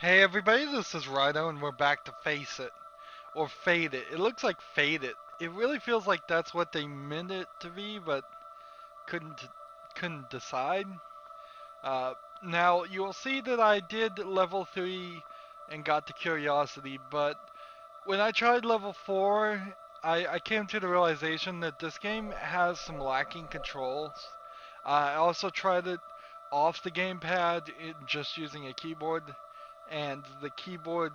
Hey everybody, this is Rydo and we're back to Face It. Or Fade It. It looks like Fade It. It really feels like that's what they meant it to be, but couldn't couldn't decide. Uh, Now you will see that I did level 3 and got to Curiosity, but when I tried level 4, I came to the realization that this game has some lacking controls. I also tried it off the gamepad, just using a keyboard, and the keyboard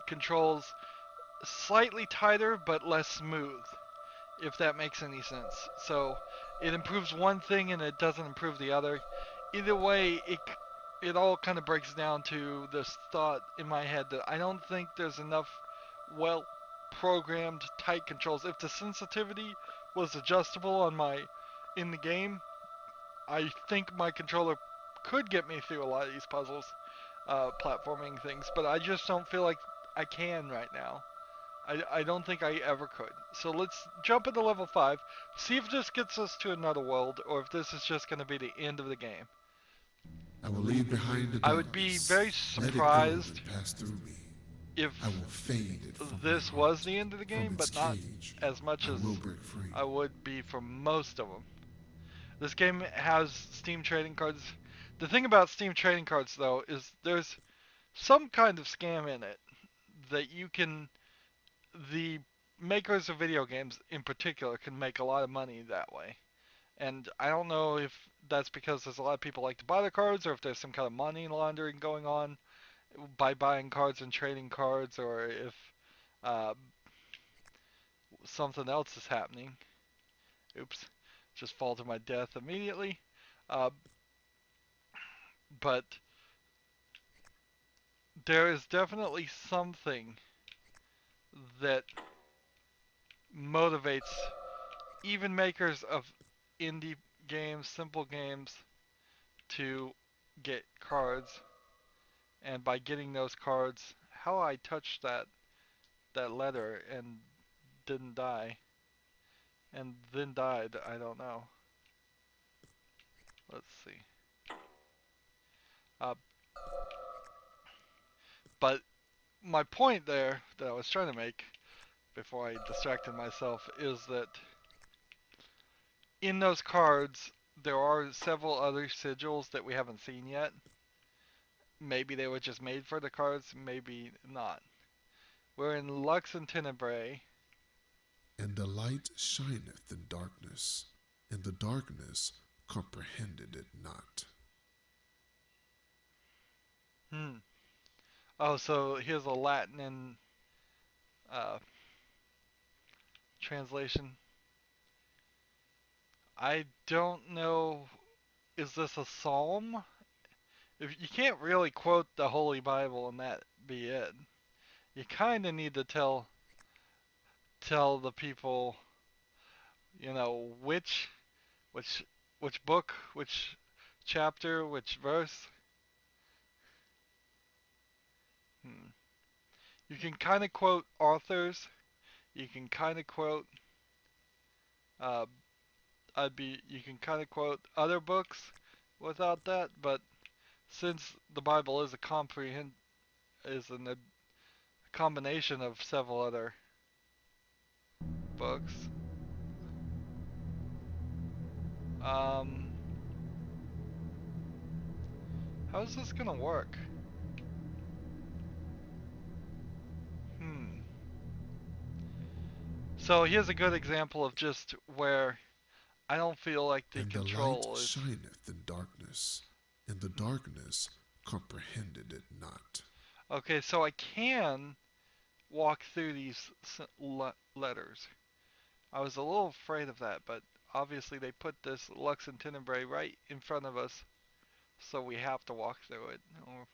controls slightly tighter but less smooth, if that makes any sense. So it improves one thing and it doesn't improve the other. Either way, it all kind of breaks down to this thought in my head that I don't think there's enough well programmed tight controls. If the sensitivity was adjustable on my in the game, I think my controller could get me through a lot of these puzzles, platforming things, but I just don't feel like I can right now. I don't think I ever could. So let's jump into level 5, see if this gets us to another world, or if this is just going to be the end of the game. I will leave behind the I would be darkness. very Let it go surprised and pass through me. I will if fade it from my this was heart. the end of the From game, its but not cage, as much I as will break free. I would be for most of them. This game has Steam trading cards. The thing about Steam trading cards, though, is there's some kind of scam in it that you can the makers of video games in particular can make a lot of money that way. And I don't know if that's because there's a lot of people like to buy the cards or if there's some kind of money laundering going on by buying cards and trading cards or if uh, something else is happening. Oops, just fall to my death immediately. Uh, but there is definitely something that motivates even makers of indie games, simple games, to get cards. And by getting those cards, how I touched that letter and didn't die, and then died, I don't know. Let's see. Uh, but my point there that I was trying to make before I distracted myself is that in those cards there are several other sigils that we haven't seen yet. Maybe they were just made for the cards, maybe not. We're in Lux and Tenebrae. And the light shineth in darkness, and the darkness comprehended it not. Hmm. Oh, so here's a Latin and uh, translation. I don't know. Is this a psalm? If you can't really quote the Holy Bible and that be it, you kind of need to tell the people, which which book, which chapter, which verse. Hmm. You can kind of quote authors. You can kind of quote. Uh, you can kind of quote other books without that, but since the Bible is a combination of several other books. Um, how is this gonna work? Hmm. So here's a good example of just where I don't feel like the And the light control is. shineth in darkness, and the darkness comprehended it not. Okay, so I can walk through these letters. I was a little afraid of that, but obviously they put this Lux and Tenebrae right in front of us, so we have to walk through it, or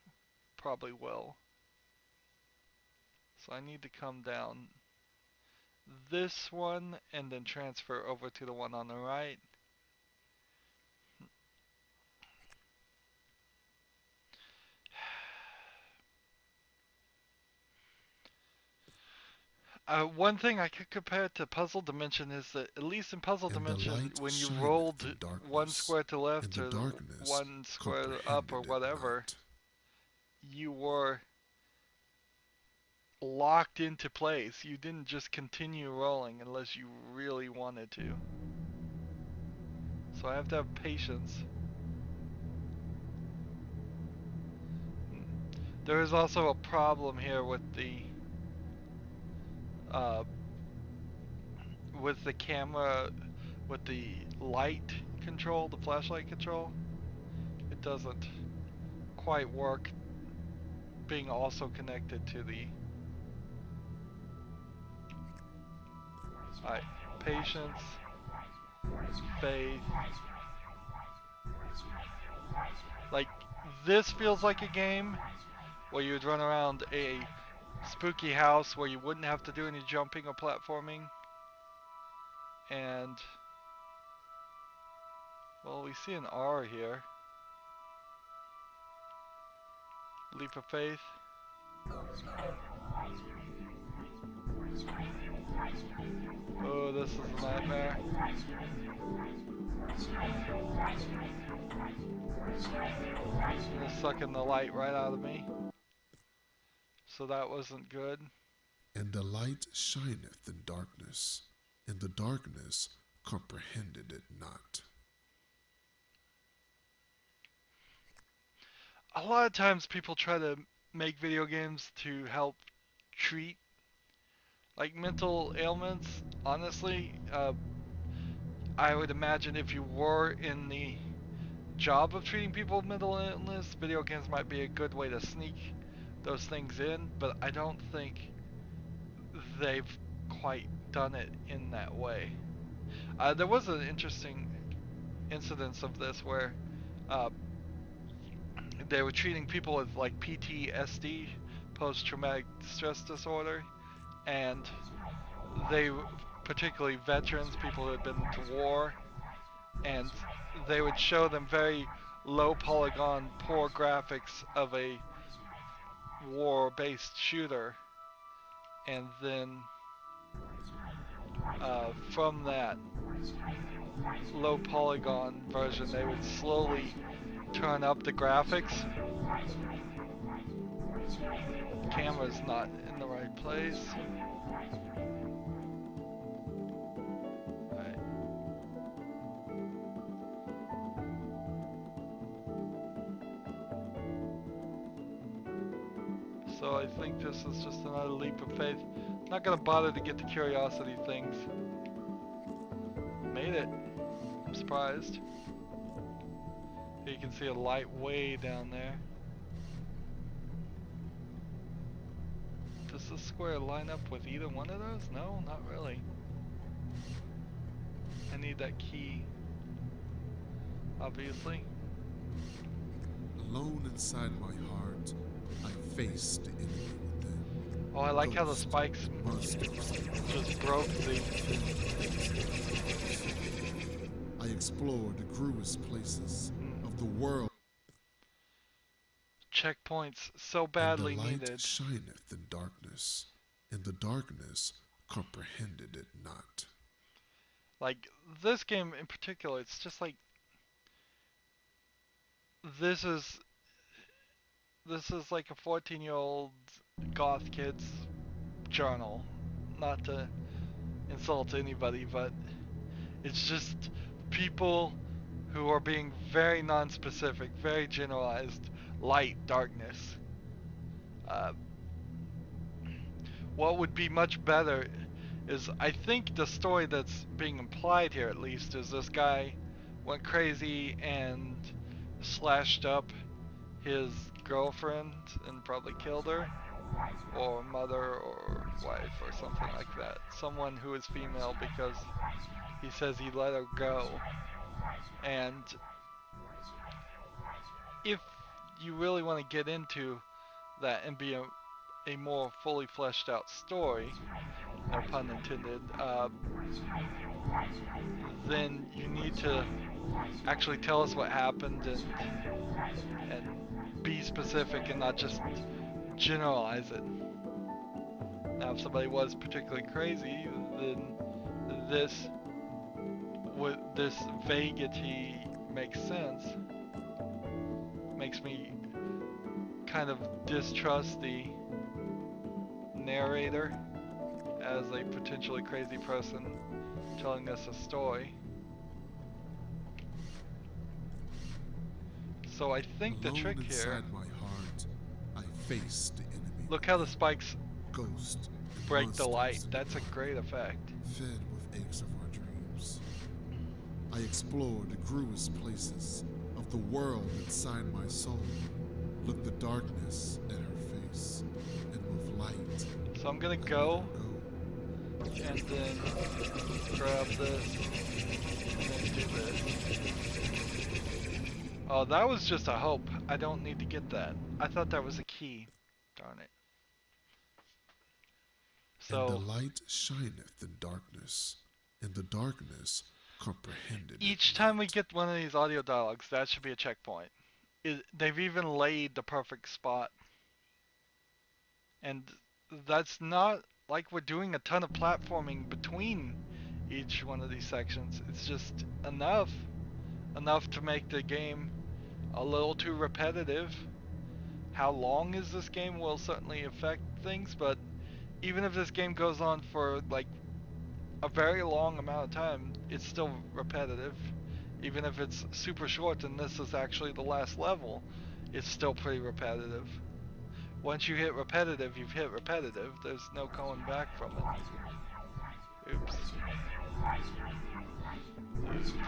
probably will. So I need to come down this one and then transfer over to the one on the right. One thing I could compare it to Puzzle Dimension is that at least in Puzzle And the Dimension, light when you shineth in rolled one darkness, square to the and left the or darkness one square up or comprehended it whatever, not. you were locked into place. You didn't just continue rolling unless you really wanted to. So I have to have patience. There is also a problem here uh, with the camera, with the light control, the flashlight control. It doesn't quite work being also connected to the... Alright, patience, faith. Like, this feels like a game where you'd run around a spooky house where you wouldn't have to do any jumping or platforming. And, well, we see an R here. Leap of faith. Oh, this is a nightmare. It's sucking the light right out of me. So that wasn't good. And the light shineth in darkness, and the darkness comprehended it not. A lot of times people try to make video games to help treat like mental ailments. Honestly, I would imagine if you were in the job of treating people with mental illness, video games might be a good way to sneak those things in, but I don't think they've quite done it in that way. There was an interesting incidence of this where uh, they were treating people with like PTSD, post-traumatic stress disorder, and they, particularly veterans, people who had been to war, and they would show them very low polygon, poor graphics of a war-based shooter, and then from that low polygon version they would slowly turn up the graphics. Camera's not in the right place. Alright. So I think this is just another leap of faith. Not gonna bother to get the curiosity things. Made it. I'm surprised. Here you can see a light way down there. Does this square line up with either one of those? No, not really. I need that key, obviously. Alone inside my heart, I faced the enemy within. Oh, I like how the spikes just broke the... I explored the gruest places of the world. Checkpoints so badly and the light needed. shineth in darkness, and the darkness comprehended it not. Like, this game in particular, it's just like... This is like a 14-year-old goth kid's journal. Not to insult anybody, but it's just people who are being very non-specific, very generalized. Light, darkness. What would be much better is, I think the story that's being implied here at least is this guy went crazy and slashed up his girlfriend and probably killed her, or mother or wife or something like that. Someone who is female, because he says he let her go. And if you really want to get into that and be a more fully fleshed out story, no pun intended, then you need to actually tell us what happened and be specific and not just generalize it. Now, if somebody was particularly crazy, then this vaguity makes sense. Makes me kind of distrust the narrator as a potentially crazy person telling us a story. So I think the trick Alone here, inside my heart, I face the enemy. look how the spikes Ghost and break the light. monsters in the That's a dark, great effect. fed with aches of our dreams. I explored the gruest places of the world inside my soul. Looked the darkness at her face, and with light, So I'm gonna I go let her go. and then grab this and then do this. Oh, that was just a hope. I don't need to get that. I thought that was a key. Darn it. And the So light shineth in darkness, and the darkness comprehended it each time we not. get one of these audio dialogues, that should be a checkpoint. They've even laid the perfect spot. And that's not like we're doing a ton of platforming between each one of these sections. It's just enough to make the game a little too repetitive. How long is this game will certainly affect things, but even if this game goes on for like a very long amount of time, it's still repetitive. Even if it's super short and this is actually the last level, it's still pretty repetitive. Once you hit repetitive, you've hit repetitive. There's no going back from it. Oops. Oops.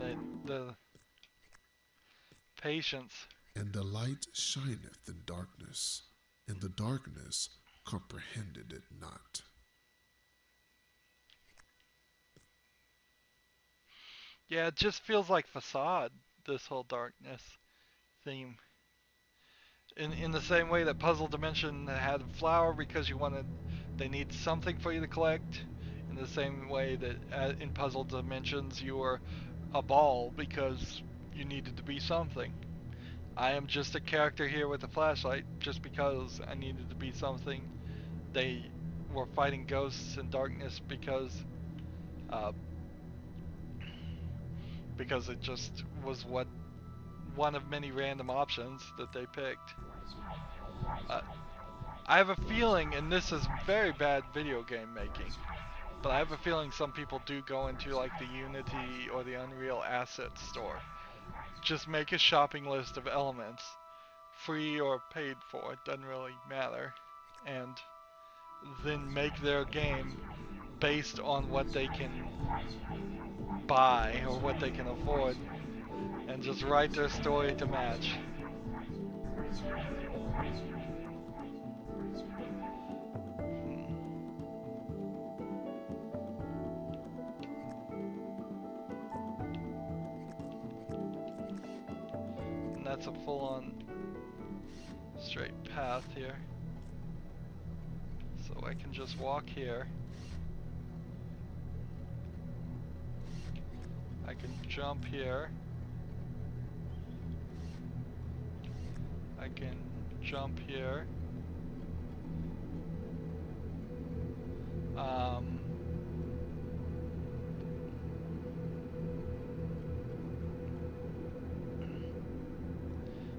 And the patience. And the light shineth in darkness, and the darkness comprehended it not. Yeah, it just feels like facade, this whole darkness theme. In the same way that Puzzle Dimension had a flower because they need something for you to collect. In the same way that in Puzzle Dimensions you were a ball because you needed to be something. I am just a character here with a flashlight just because I needed to be something. They were fighting ghosts in darkness uh, because it just was one of many random options that they picked. Uh, I have a feeling, and this is very bad video game making, but I have a feeling some people do go into like the Unity or the Unreal Assets store. Just make a shopping list of elements, free or paid for, it doesn't really matter, and then make their game based on what they can buy or what they can afford, and just write their story to match. And that's a full-on straight path here. So I can just walk here. I can jump here. I can jump here.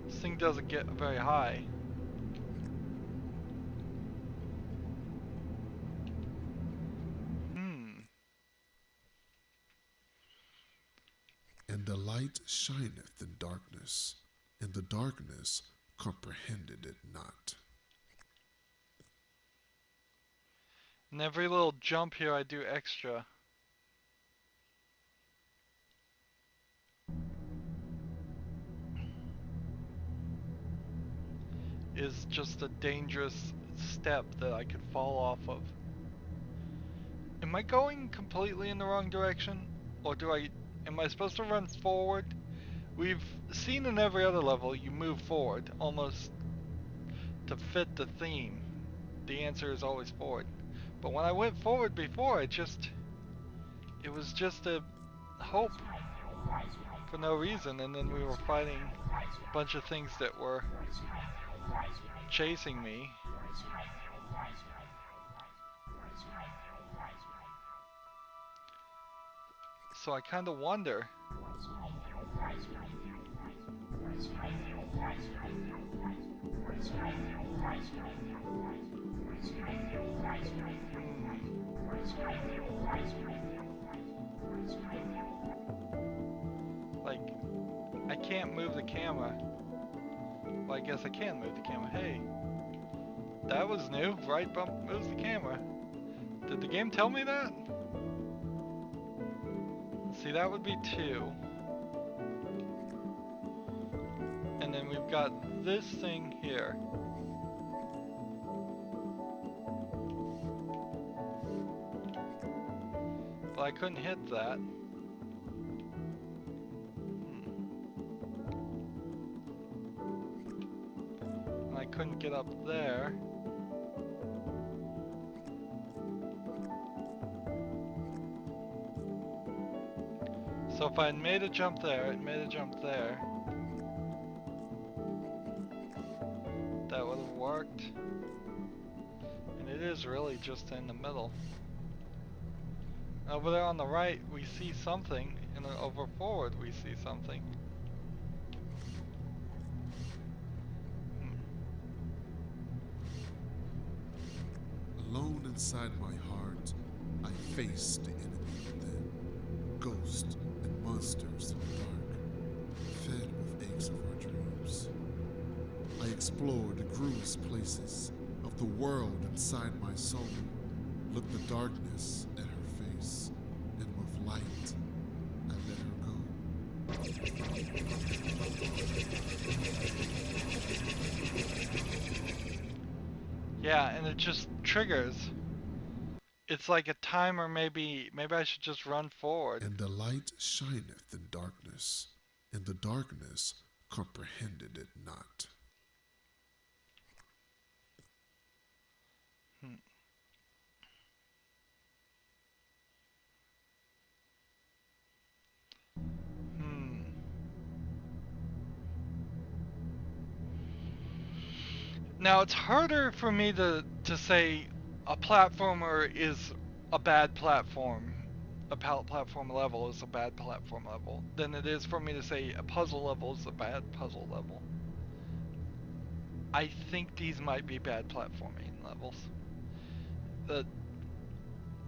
This thing doesn't get very high. And the light shineth in darkness, and the darkness comprehended it not. And every little jump here I do extra. Is just a dangerous step that I could fall off of. Am I going completely in the wrong direction? Or am I supposed to run forward? We've seen in every other level you move forward, almost to fit the theme. The answer is always forward. But when I went forward before, it was just a hope for no reason, and then we were fighting a bunch of things that were chasing me. So I kind of wonder. Like, I can't move the camera. Well, I guess I can move the camera. Hey, that was new. Right bump moves the camera. Did the game tell me that? See, that would be 2. And then we've got this thing here. Well, I couldn't hit that. And I couldn't get up there. So if I had made a jump there, it made a jump there. That would have worked. And it is really just in the middle. Over there on the right, we see something, and then over forward, we see something. Alone inside my heart, I faced the enemy within. Ghosts and monsters in the dark, fed with aches of our dreams. I explored the gruesome places of the world inside my soul, looked the darkness at her face, and with light, I let her go. Yeah, and it just triggers. It's like a timer, maybe I should just run forward. And the light shineth in darkness, and the darkness comprehended it not. Now it's harder for me to say a platformer is a bad platform, a platform level is a bad platform level, than it is for me to say a puzzle level is a bad puzzle level. I think these might be bad platforming levels.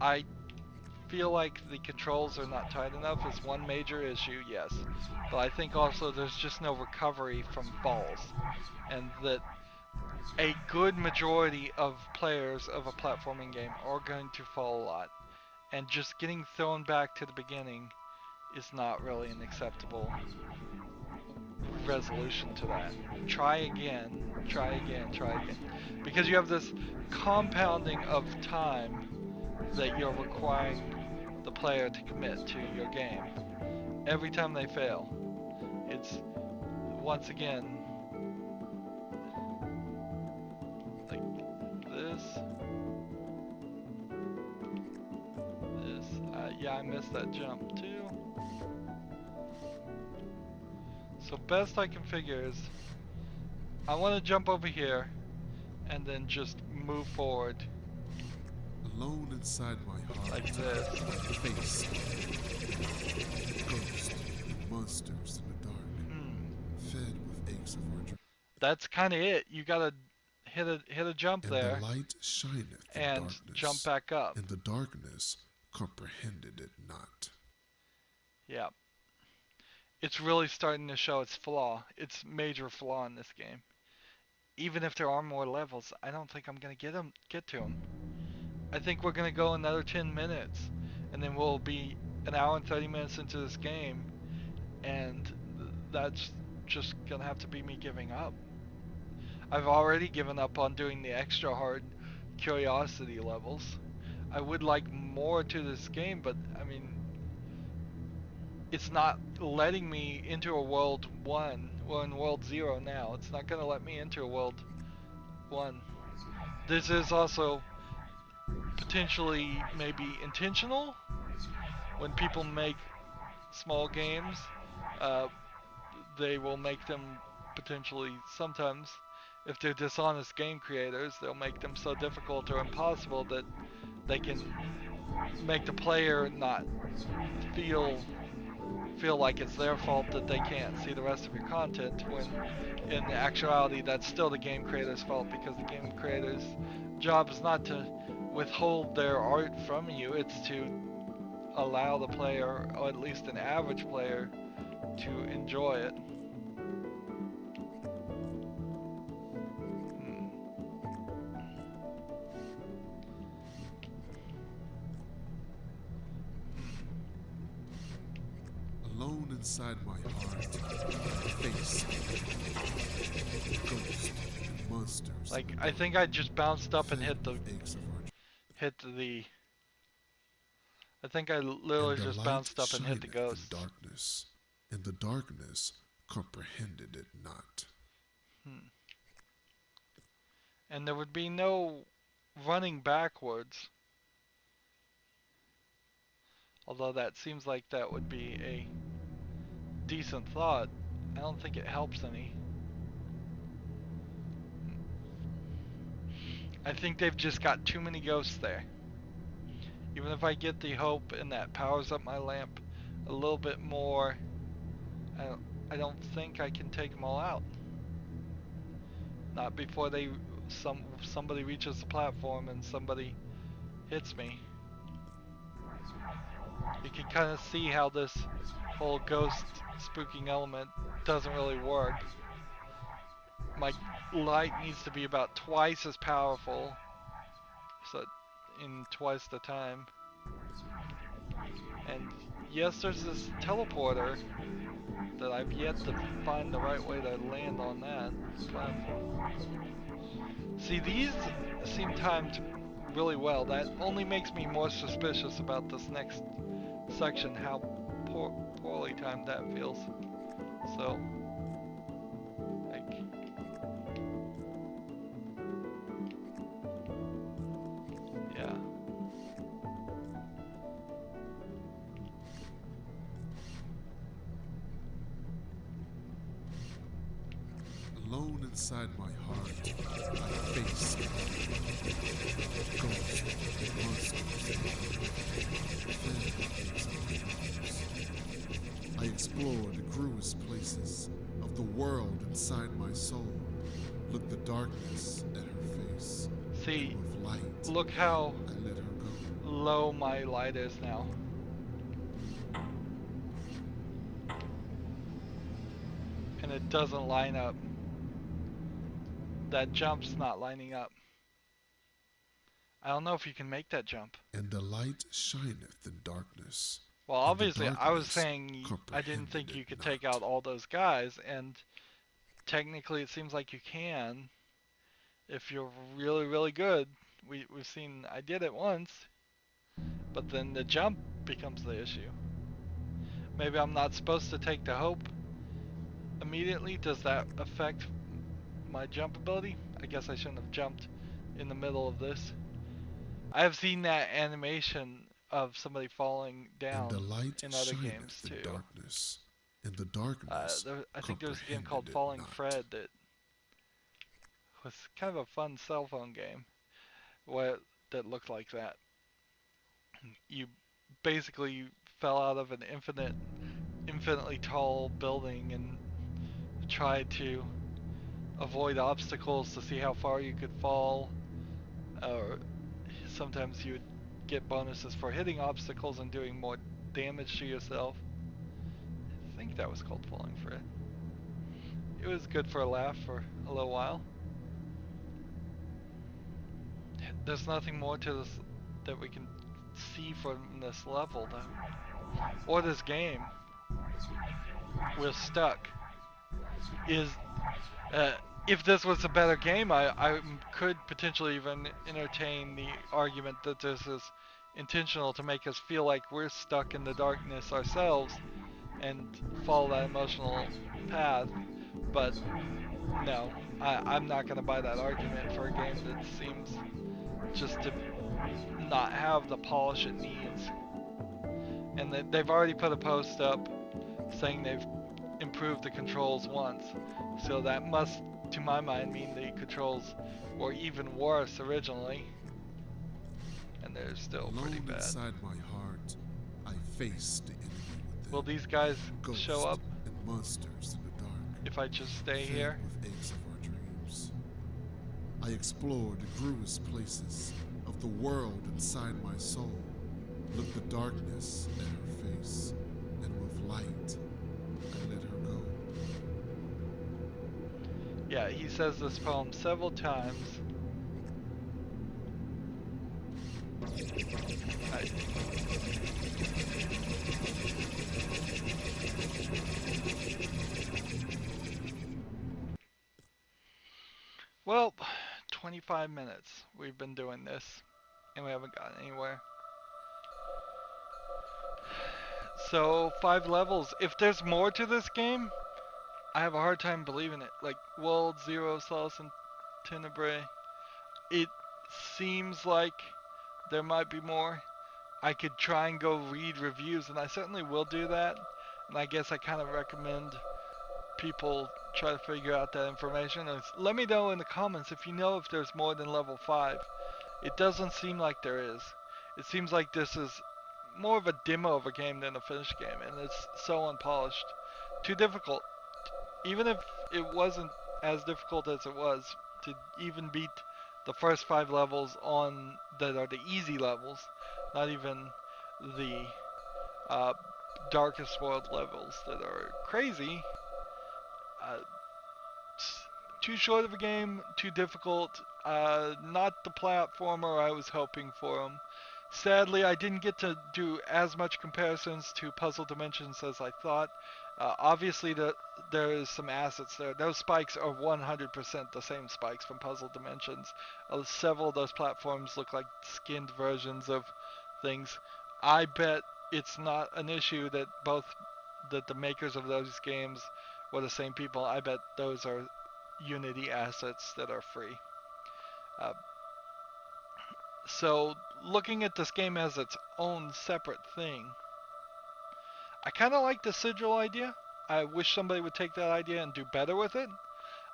I feel like the controls are not tight enough is one major issue, yes. But I think also there's just no recovery from falls. And that a good majority of players of a platforming game are going to fall a lot. And just getting thrown back to the beginning is not really an acceptable resolution to that. Try again, try again, try again. Because you have this compounding of time that you're requiring the player to commit to your game. Every time they fail, it's once again like this. Yeah, I missed that jump too. So best I can figure is I want to jump over here and then just move forward. Alone inside my heart, like this. Face ghosts and monsters in the dark, fed with aches of our dreams. That's kind of it. You gotta hit a jump and there, the light shineth in and darkness, jump back up. and the darkness comprehended it not. Yeah. It's really starting to show its flaw, its major flaw in this game. Even if there are more levels, I don't think I'm gonna get to them. I think we're gonna go another 10 minutes, and then we'll be an hour and 30 minutes into this game, and that's just gonna have to be me giving up. I've already given up on doing the extra hard curiosity levels. I would like more to this game, but I mean, it's not letting me into a world 1. We're in world 0 now. It's not going to let me into a world 1. This is also potentially maybe intentional. When people make small games, they will make them potentially, sometimes, if they're dishonest game creators, they'll make them so difficult or impossible that they can make the player not feel feel like it's their fault that they can't see the rest of your content, when in actuality that's still the game creator's fault, because the game creator's job is not to withhold their art from you, it's to allow the player, or at least an average player, to enjoy it. Alone inside my heart, face ghosts and monsters. Like, I think I just bounced up and hit the I think I literally just bounced up and hit the ghost. Darkness, and the darkness comprehended it not. And there would be no running backwards. Although that seems like that would be a decent thought. I don't think it helps any. I think they've just got too many ghosts there. Even if I get the hope and that powers up my lamp a little bit more, I don't think I can take them all out. Not before somebody reaches the platform and somebody hits me. You can kind of see how this whole ghost spooking element doesn't really work. My light needs to be about twice as powerful, so in twice the time. And yes, there's this teleporter that I've yet to find the right way to land on that platform. See, these seem timed really well. That only makes me more suspicious about this next section, how poorly timed that feels. So, like, yeah. Alone inside my heart, I face ghosts and monsters. I explore the cruelest places of the world inside my soul. Look the darkness at her face. See, with light, look how I let her go. low my light is now. And it doesn't line up. That jump's not lining up. I don't know if you can make that jump. And the light shineth in darkness. Well, obviously, I was saying I didn't think you could take out all those guys, and technically it seems like you can if you're really, really good. We've seen I did it once, but then the jump becomes the issue. Maybe I'm not supposed to take the hope immediately. Does that affect my jump ability? I guess I shouldn't have jumped in the middle of this. I have seen that animation of somebody falling down in other games too. Darkness, and the darkness I think there was a game called Falling Fred that was kind of a fun cell phone game that looked like that. You basically fell out of an infinitely tall building and tried to avoid obstacles to see how far you could fall, or sometimes you would get bonuses for hitting obstacles and doing more damage to yourself. I think that was called Falling Fred. It was good for a laugh for a little while. There's nothing more to this that we can see from this level though, or this game. We're stuck. If this was a better game, I could potentially even entertain the argument that this is intentional to make us feel like we're stuck in the darkness ourselves and follow that emotional path. But no, I'm not going to buy that argument for a game that seems just to not have the polish it needs. And they've already put a post up saying they've improved the controls once, so that must, to my mind, mean the controls were even worse originally, and they're still pretty bad. Inside my heart, I faced the enemy Will these guys show Ghosts up and monsters in the dark, if I just stay fed here? with aches of our dreams. I explored the gruest places of the world inside my soul, looked the darkness at her face, and with light, I let her go. Yeah, he says this poem several times. Nice. Well, 25 minutes we've been doing this, and we haven't gotten anywhere. So, 5 levels. If there's more to this game, I have a hard time believing it. Like, World, Zero, Solace, and Tenebrae. It seems like there might be more. I could try and go read reviews, and I certainly will do that. And I guess I kind of recommend people try to figure out that information. Let me know in the comments if you know if there's more than level 5. It doesn't seem like there is. It seems like this is more of a demo of a game than a finished game, and it's so unpolished. Too difficult. Even if it wasn't as difficult as it was, to even beat the first 5 levels on that are the easy levels, not even the uh, darkest world levels that are crazy. Uh, Too short of a game, too difficult, not the platformer I was hoping for him. Sadly, I didn't get to do as much comparisons to Puzzle Dimensions as I thought. Obviously, there is some assets there. Those spikes are 100% the same spikes from Puzzle Dimensions. Several of those platforms look like skinned versions of things. I bet it's not an issue that the makers of those games were the same people. I bet those are Unity assets that are free. Uh, so looking at this game as its own separate thing, I kind of like the sigil idea. I wish somebody would take that idea and do better with it.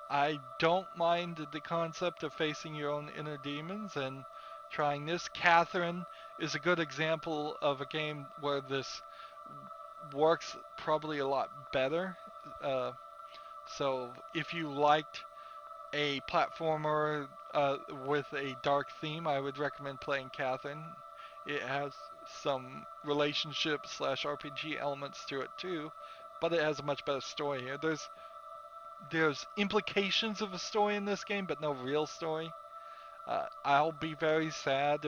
I don't mind the concept of facing your own inner demons and trying this. Catherine is a good example of a game where this works probably a lot better. So if you liked a platformer with a dark theme, I would recommend playing Catherine. It has some relationship slash RPG elements to it too, but it has a much better story here. There's implications of a story in this game, but no real story. I'll be very sad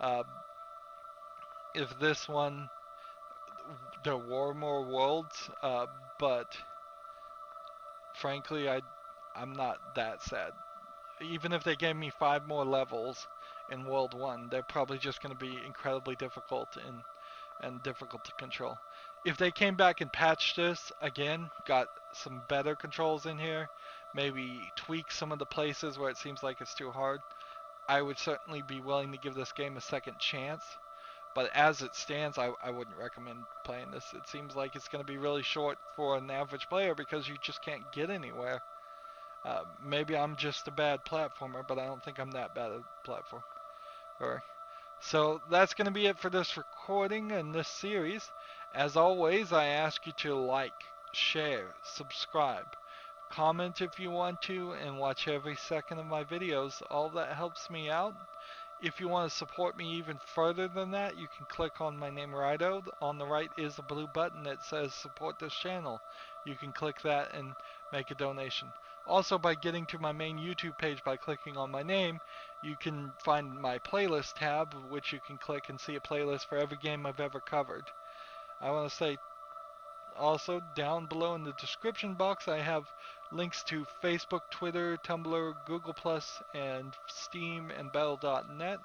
uh, if this one there were more worlds, but frankly, I'm not that sad. Even if they gave me 5 more levels in World 1, they're probably just going to be incredibly difficult and difficult to control. If they came back and patched this again, got some better controls in here, maybe tweak some of the places where it seems like it's too hard, I would certainly be willing to give this game a second chance. But as it stands, I wouldn't recommend playing this. It seems like it's going to be really short for an average player because you just can't get anywhere. Maybe I'm just a bad platformer, but I don't think I'm that bad at platformer. So that's going to be it for this recording and this series. As always, I ask you to like, share, subscribe, comment if you want to, and watch every second of my videos. All that helps me out. If you want to support me even further than that, you can click on my name, Rydo. On the right is a blue button that says support this channel. You can click that and make a donation. Also, by getting to my main YouTube page by clicking on my name, you can find my playlist tab, which you can click and see a playlist for every game I've ever covered. I want to say also down below in the description box I have links to Facebook, Twitter, Tumblr, Google+, and Steam and Battle.net.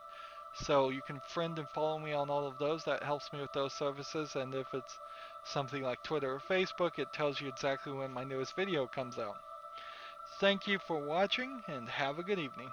So you can friend and follow me on all of those. That helps me with those services. And if it's something like Twitter or Facebook, it tells you exactly when my newest video comes out. Thank you for watching and have a good evening.